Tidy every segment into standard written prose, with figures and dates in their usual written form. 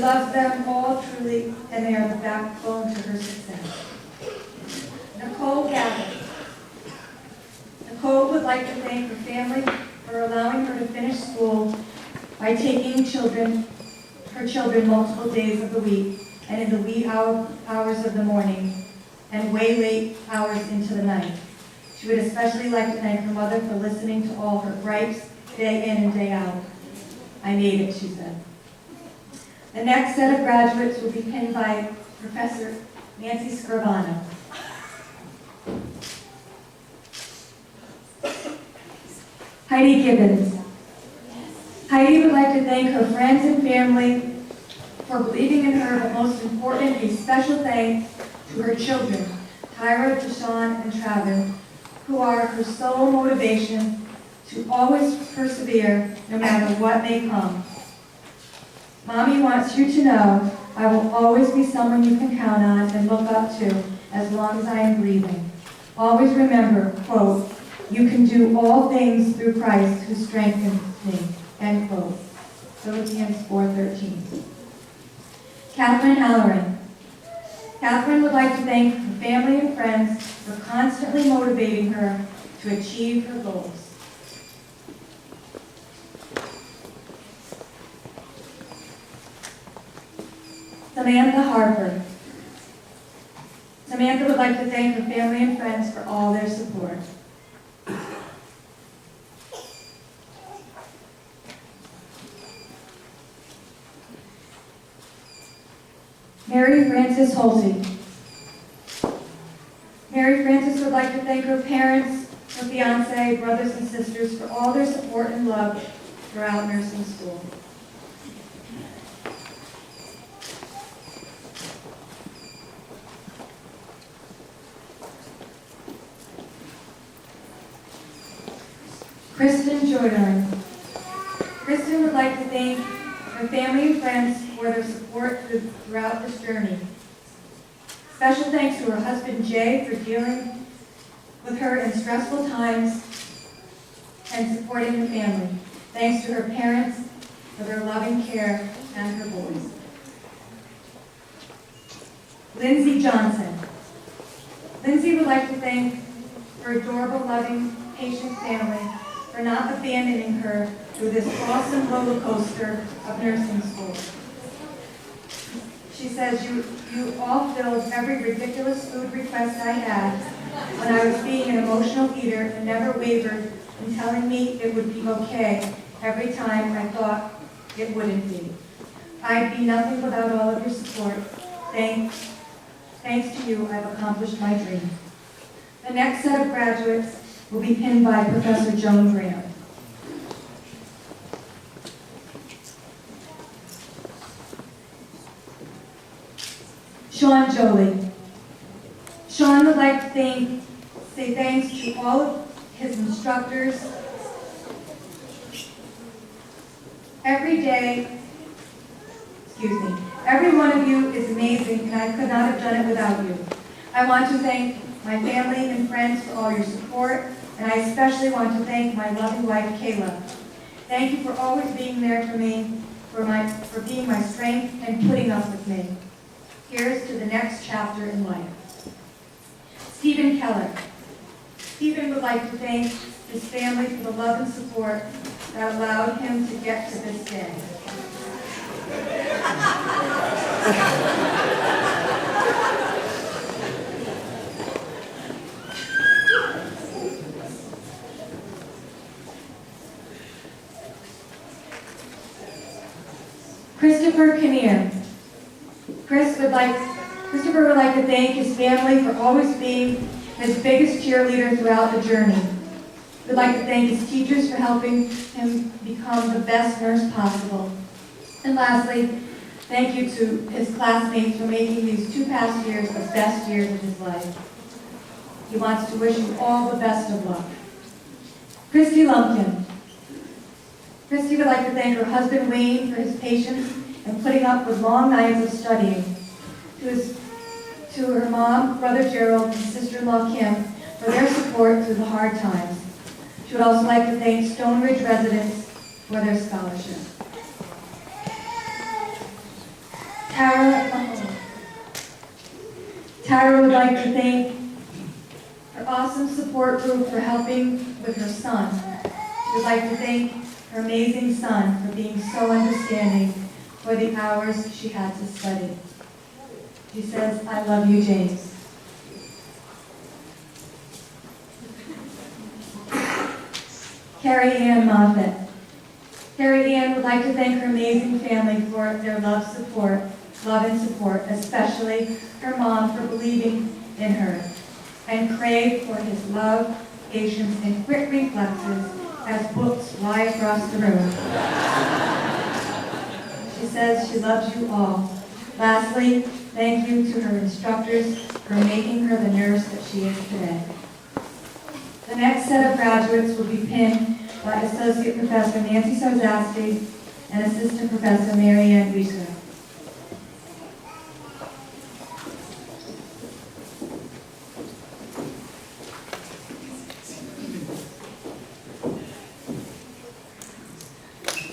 loves them all truly, and they are the backbone to her success. Nicole Gabbard. Nicole would like to thank her family for allowing her to finish school by taking her children multiple days of the week and in the wee hours of the morning and way late hours into the night. She would especially like to thank her mother for listening to all her gripes day in and day out. I made it, she said. The next set of graduates will be pinned by Professor Nancy Scrivano. Heidi Gibbons. Heidi would like to thank her friends and family for believing in her, but most important, a special thanks to her children, Tyra, Deshawn, and Travis, who are her sole motivation to always persevere no matter what may come. Mommy wants you to know I will always be someone you can count on and look up to as long as I am breathing. Always remember, quote, you can do all things through Christ who strengthens me, end quote. Philippians 4:13. Catherine Halloran. Catherine would like to thank her family and friends for constantly motivating her to achieve her goals. Samantha Harper. Samantha would like to thank her family and friends for all their support. Mary Frances Holsey. Mary Frances would like to thank her parents, her fiance, brothers and sisters for all their support and love throughout nursing school. Kristen Jordan. Kristen would like to thank her family and friends for their support throughout this journey. Special thanks to her husband Jay for dealing with her in stressful times and supporting the family. Thanks to her parents for their loving care and her boys. Lindsay Johnson. Lindsay would like to thank her adorable, loving, patient family for not abandoning her through this awesome roller coaster of nursing school. She says, you all filled every ridiculous food request I had when I was being an emotional eater and never wavered in telling me it would be okay every time I thought it wouldn't be. I'd be nothing without all of your support. Thanks to you, I've accomplished my dream. The next set of graduates will be pinned by Professor Joan Graham. Sean Jolie. Sean would like to say thanks to all of his instructors. Every one of you is amazing, and I could not have done it without you. I want to thank my family and friends for all your support, and I especially want to thank my loving wife, Kayla. Thank you for always being there for me, for being my strength and putting up with me. Here's to the next chapter in life. Stephen Keller. Stephen would like to thank his family for the love and support that allowed him to get to this day. Christopher Kinnear. Christopher would like to thank his family for always being his biggest cheerleader throughout the journey. We'd like to thank his teachers for helping him become the best nurse possible. And lastly, thank you to his classmates for making these 2 past years the best years of his life. He wants to wish you all the best of luck. Christy Lumpkin. Christy would like to thank her husband Wayne for his patience and putting up with long nights of studying. To her mom, brother Gerald, and sister-in-law Kim for their support through the hard times. She would also like to thank Stone Ridge residents for their scholarship. Tara Mahone. Tara would like to thank her awesome support group for helping with her son. She would like to thank her amazing son for being so understanding for the hours she had to study. She says, I love you, James. Carrie Ann Moffett. Carrie Ann would like to thank her amazing family for their love and support, especially her mom for believing in her, and Craig for his love, patience, and quick reflexes as books fly across the room. She says she loves you all. Lastly, thank you to her instructors for making her the nurse that she is today. The next set of graduates will be pinned by Associate Professor Nancy Sarzasti and Assistant Professor Mary Ann Wieser.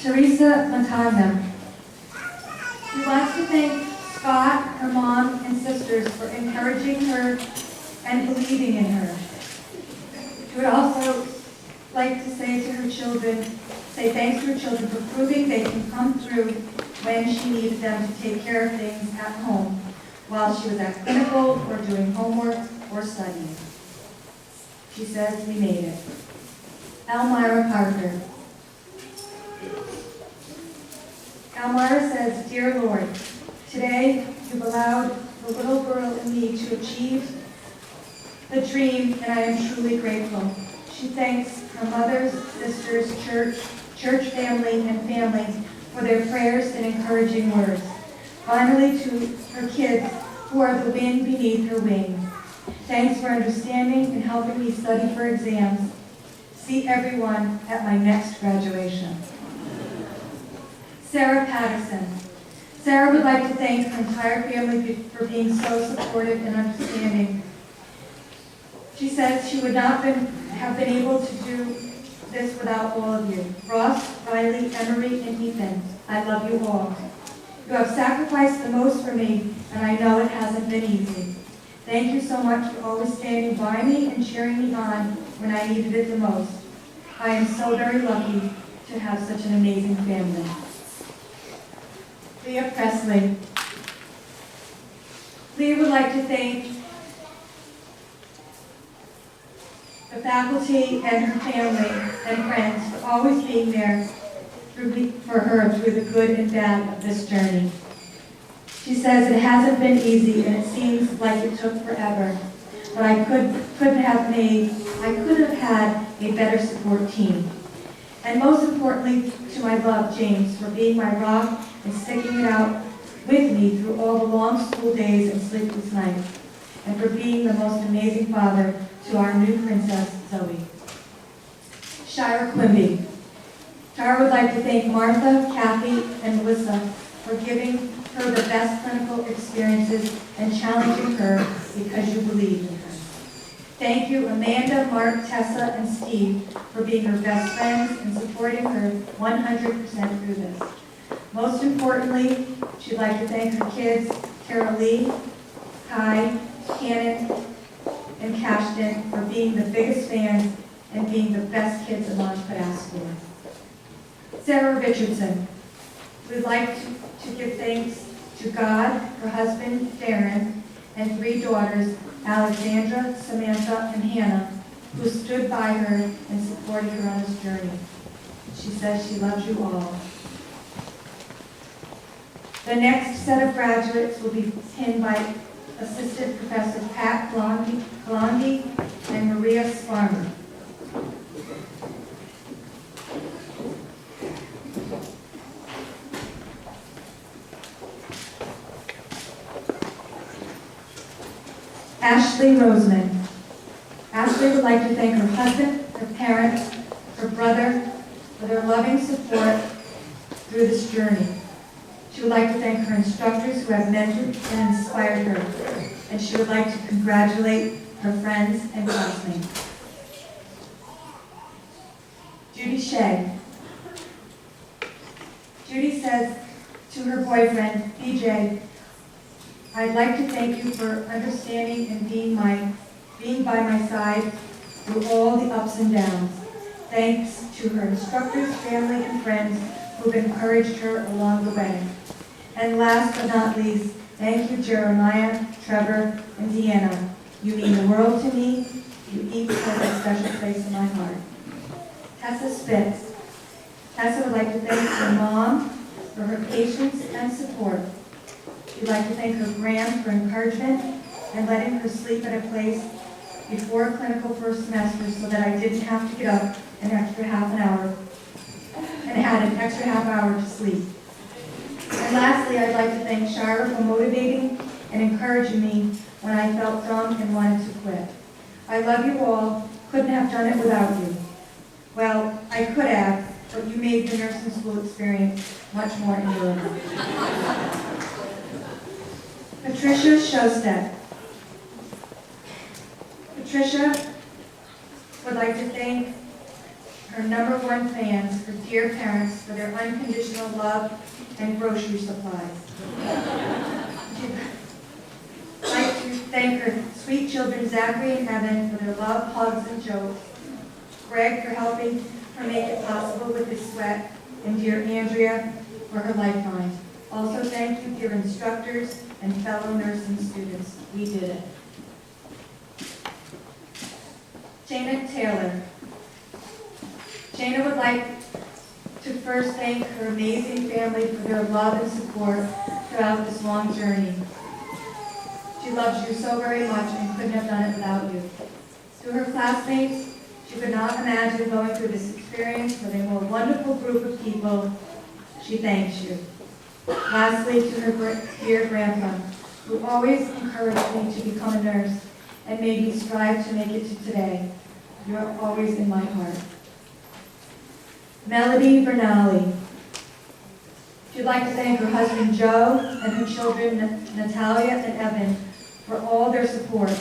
Teresa Montagna. She wants to thank Scott, her mom, and sisters for encouraging her and believing in her. She would also like to say thanks to her children for proving they can come through when she needed them to take care of things at home while she was at clinical or doing homework or studying. She says, we made it. Elmira Parker. Elmira says, Dear Lord, today you've allowed the little girl in me to achieve the dream, and I am truly grateful. She thanks her mothers, sisters, church family, and family for their prayers and encouraging words. Finally, to her kids who are the wind beneath her wings. Thanks for understanding and helping me study for exams. See everyone at my next graduation. Sarah Patterson. Sarah would like to thank her entire family for being so supportive and understanding. She says she would not have been able to do this without all of you. Ross, Riley, Emery, and Ethan, I love you all. You have sacrificed the most for me, and I know it hasn't been easy. Thank you so much for always standing by me and cheering me on when I needed it the most. I am so very lucky to have such an amazing family. Leah Presley. Leah would like to thank the faculty and her family and friends for always being there for her through the good and bad of this journey. She says it hasn't been easy and it seems like it took forever, but I could have had a better support team. And most importantly, to my love, James, for being my rock and sticking it out with me through all the long school days and sleepless nights, and for being the most amazing father to our new princess, Zoe. Shira Quimby. Shira would like to thank Martha, Kathy, and Melissa for giving her the best clinical experiences and challenging her because you believed in her. Thank you, Amanda, Mark, Tessa, and Steve, for being her best friends and supporting her 100% through this. Most importantly, she'd like to thank her kids, Tara Lee, Kai, Cannon, and Cashton, for being the biggest fans and being the best kids at Launch could ask for. Sarah Richardson. We'd like to give thanks to God, her husband, Darren, and 3 daughters, Alexandra, Samantha, and Hannah, who stood by her and supported her on this journey. She says she loves you all. The next set of graduates will be pinned by Assistant Professor Pat Blondie and Maria Sparmer. Ashley Roseman. Ashley would like to thank her husband, her parents, her brother for their loving support through this journey. She would like to thank her instructors who have mentored and inspired her, and she would like to congratulate her friends and classmates. Judy Shea. Judy says to her boyfriend, BJ, I'd like to thank you for understanding and being by my side through all the ups and downs. Thanks to her instructors, family, and friends who've encouraged her along the way. And last but not least, thank you, Jeremiah, Trevor, and Deanna. You mean the world to me. You each hold a special place in my heart. Tessa Spitz. Tessa would like to thank her mom for her patience and support. She'd like to thank her Graham for encouragement and letting her sleep at a place before clinical first semester so that I didn't have to get up an extra half an hour and had an extra half hour to sleep. And lastly, I'd like to thank Shira for motivating and encouraging me when I felt dumb and wanted to quit. I love you all. Couldn't have done it without you. Well, I could have, but you made the nursing school experience much more enjoyable. Patricia Shostak. Patricia would like to thank her #1 fans, her dear parents, for their unconditional love and grocery supplies. She'd like to thank her sweet children, Zachary and Evan, for their love, hugs, and jokes. Greg for helping her make it possible with his sweat, and dear Andrea for her lifeline. Also, thank you, dear instructors and fellow nursing students. We did it. Janet Taylor. Jana would like to first thank her amazing family for their love and support throughout this long journey. She loves you so very much and couldn't have done it without you. To her classmates, she could not imagine going through this experience with a more wonderful group of people. She thanks you. Lastly, to her dear grandpa, who always encouraged me to become a nurse and made me strive to make it to today. You're always in my heart. Melody Bernali. She'd like to thank her husband Joe and her children Natalia and Evan for all their support.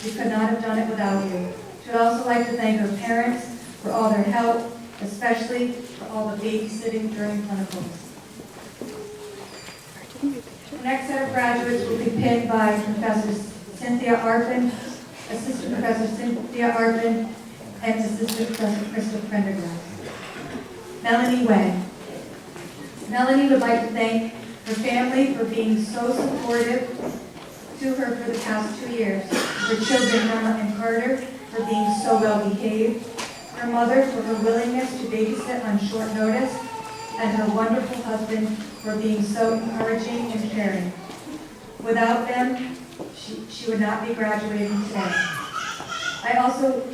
We could not have done it without you. She'd also like to thank her parents for all their help, especially for all the babysitting during clinicals. The next set of graduates will be pinned by Professor Cynthia Arpin, Assistant Professor Cynthia Arpin, and Assistant Professor Krista Prendergast. Melanie Way. Melanie would like to thank her family for being so supportive to her for the past 2 years. Her children, Emma and Carter, for being so well behaved. Her mother for her willingness to babysit on short notice. And her wonderful husband for being so encouraging and caring. Without them, she would not be graduating today.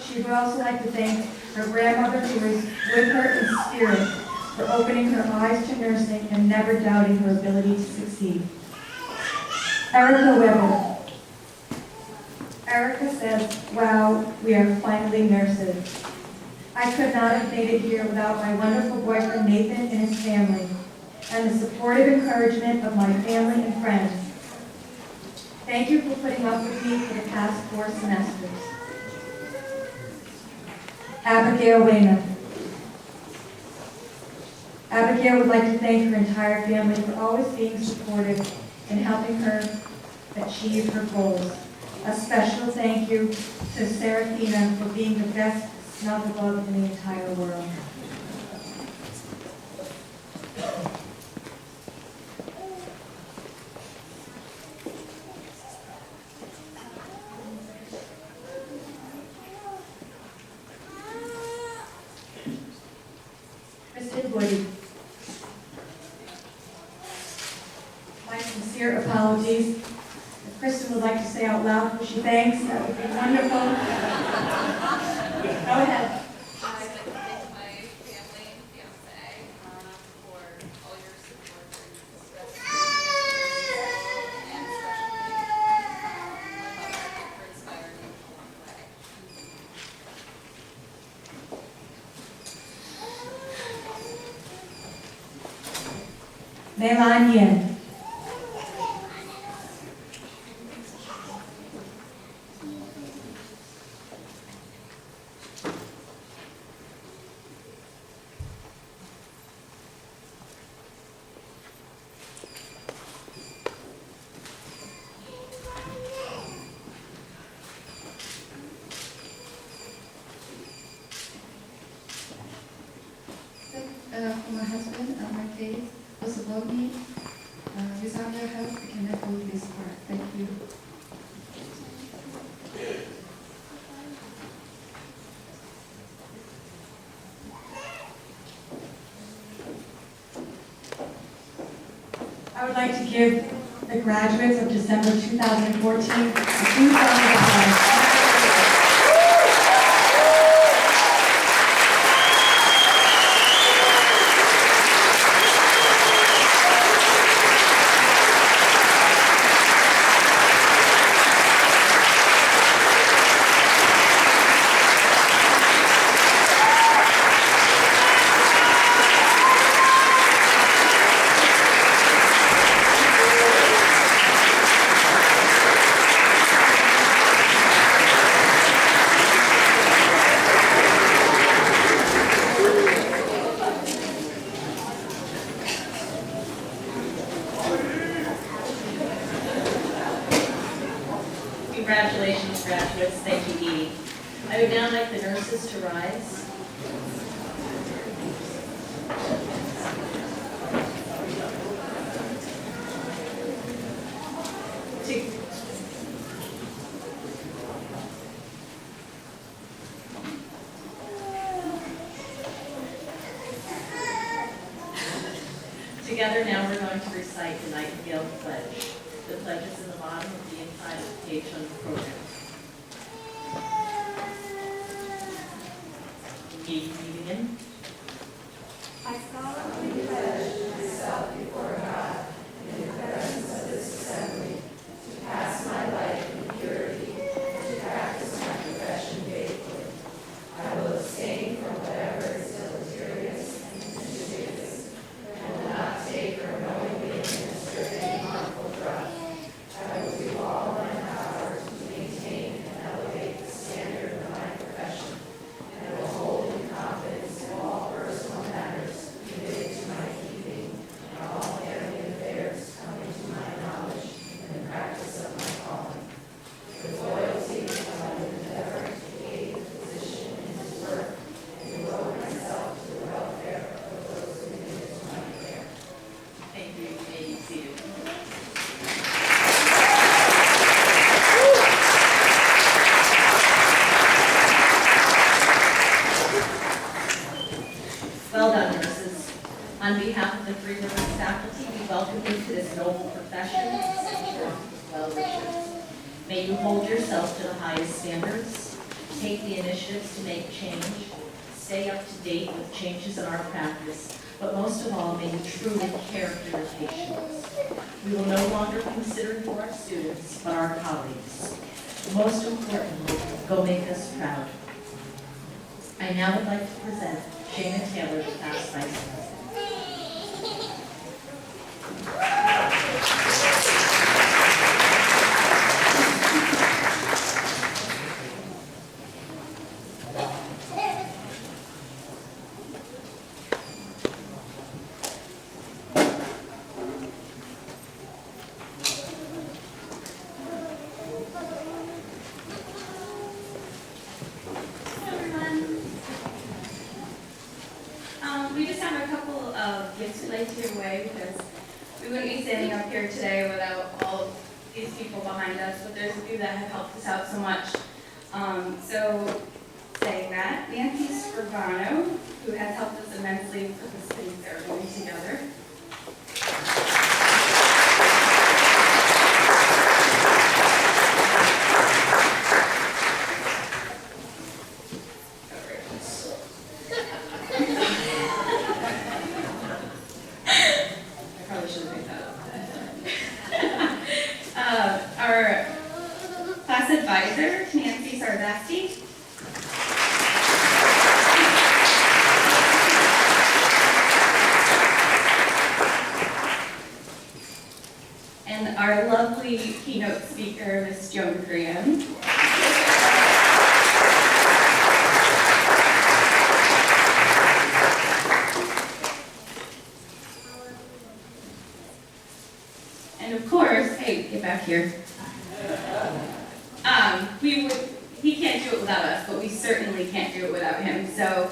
She would also like to thank her grandmother who was with her in spirit for opening her eyes to nursing and never doubting her ability to succeed. Erica Weber. Erica says, wow, we are finally nurses. I could not have made it here without my wonderful boyfriend Nathan and his family, and the supportive encouragement of my family and friends. Thank you for putting up with me for the past 4 semesters. Abigail Weymouth. Abigail would like to thank her entire family for always being supportive and helping her achieve her goals. A special thank you to Serafina for being the best snuggle bug in the entire world. Kristen Woody. My sincere apologies. If Kristen would like to say out loud what she thanks, that would be wonderful. Go ahead. I'd like to thank my family and fiance for all your support during this stressful and especially my mother for inspiring me along the way. Meilan Yin. Slowly, without their help, we cannot go this far. Thank you. I would like to give the graduates of December 2014 a huge round of applause. Congratulations, graduates. Thank you, Edie. I would now like the nurses to rise. Together now we're going to recite the Nightingale Pledge. The pledge is in the bottom of the inside of the page on the program. Edie, can you begin? I solemnly pledge myself before God in the presence of this assembly to pass my life in purity and to practice my profession faithfully. I will abstain from whatever is deleterious and injurious, and will not take or knowingly administer any harmful drug. I will do all in my power to maintain and elevate the standard of my profession, and will hold in confidence all personal matters committed to my keeping and all family affairs coming to my knowledge and the practice of my calling. With loyalty, I will endeavor to aid the physician in his work and devote myself to the welfare of those committed to my care. Thank you. You may be seated. Well done, nurses. On behalf of the Three Rivers faculty, we welcome you to this noble profession and send your well wishes. May you hold yourself to the highest standards, take the initiatives to make change, stay up to date with changes in our practice, but most of all, may you truly care for your patients. We will no longer consider you our students, but our colleagues. Most importantly, go make us proud. I now would like to present Shana Taylor, the past vice president. We just have a couple of gifts we'd like to give away because we wouldn't be standing up here today without all of these people behind us, but there's a few that have helped us out so much. So saying that, Nancy Scrivano, who has helped us immensely for this thing that we're doing together. Our class advisor, Nancy Sardasti. And our lovely keynote speaker, Ms. Joan Graham. And of course, hey, get back here. He can't do it without us, but we certainly can't do it without him. So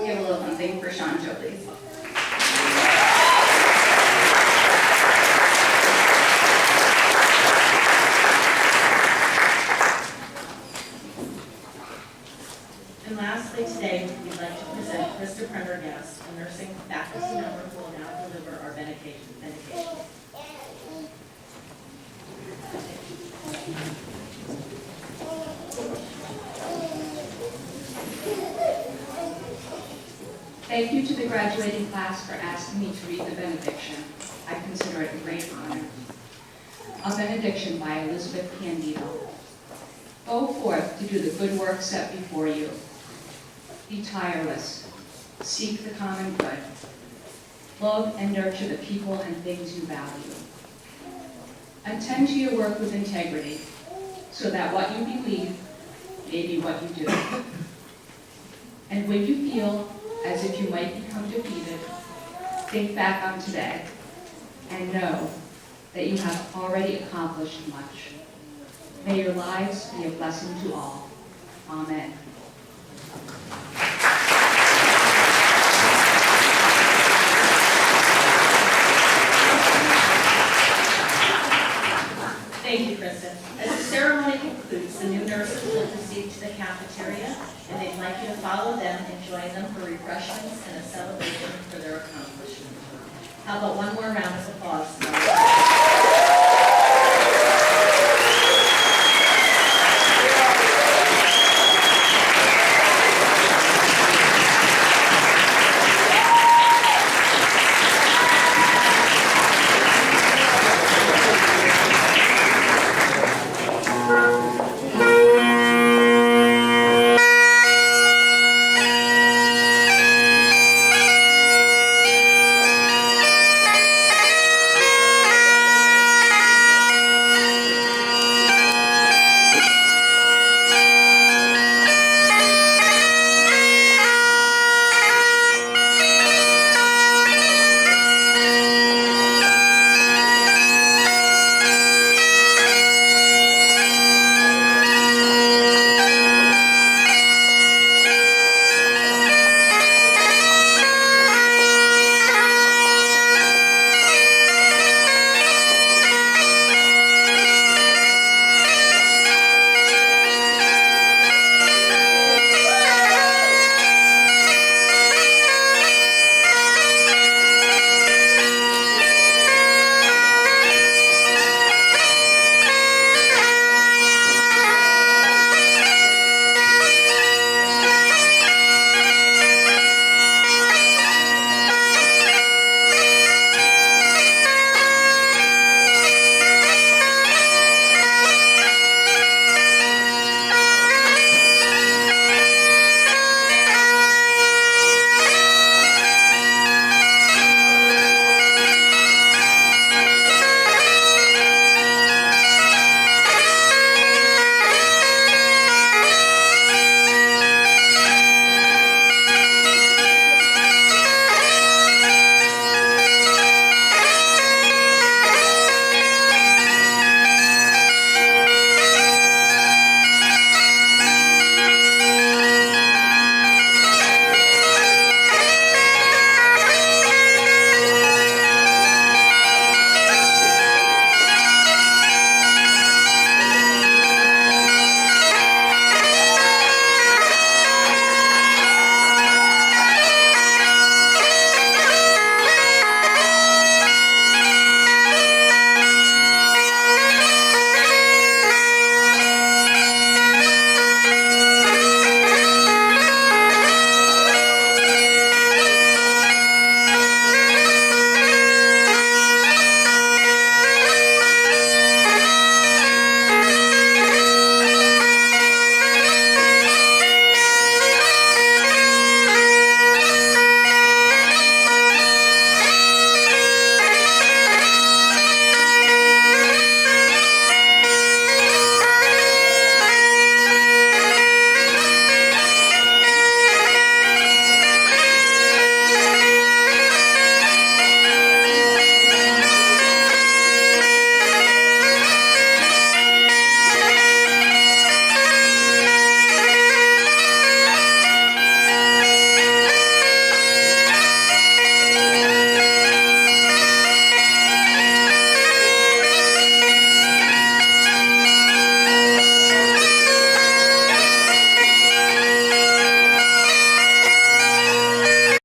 we have a little something for Sean Jolie as well. the graduating class for asking me to read the benediction. I consider it a great honor. A benediction by Elizabeth Candido. Go forth to do the good work set before you. Be tireless. Seek the common good. Love and nurture the people and things you value. Attend to your work with integrity, so that what you believe may be what you do. And when you feel as if you might become defeated, think back on today and know that you have already accomplished much. May your lives be a blessing to all. Amen. Thank you, Kristen. As the ceremony concludes, the new nurses will proceed to the cafeteria, and they'd like you to follow them and join them for refreshments and a celebration for their accomplishment. How about one more round of applause?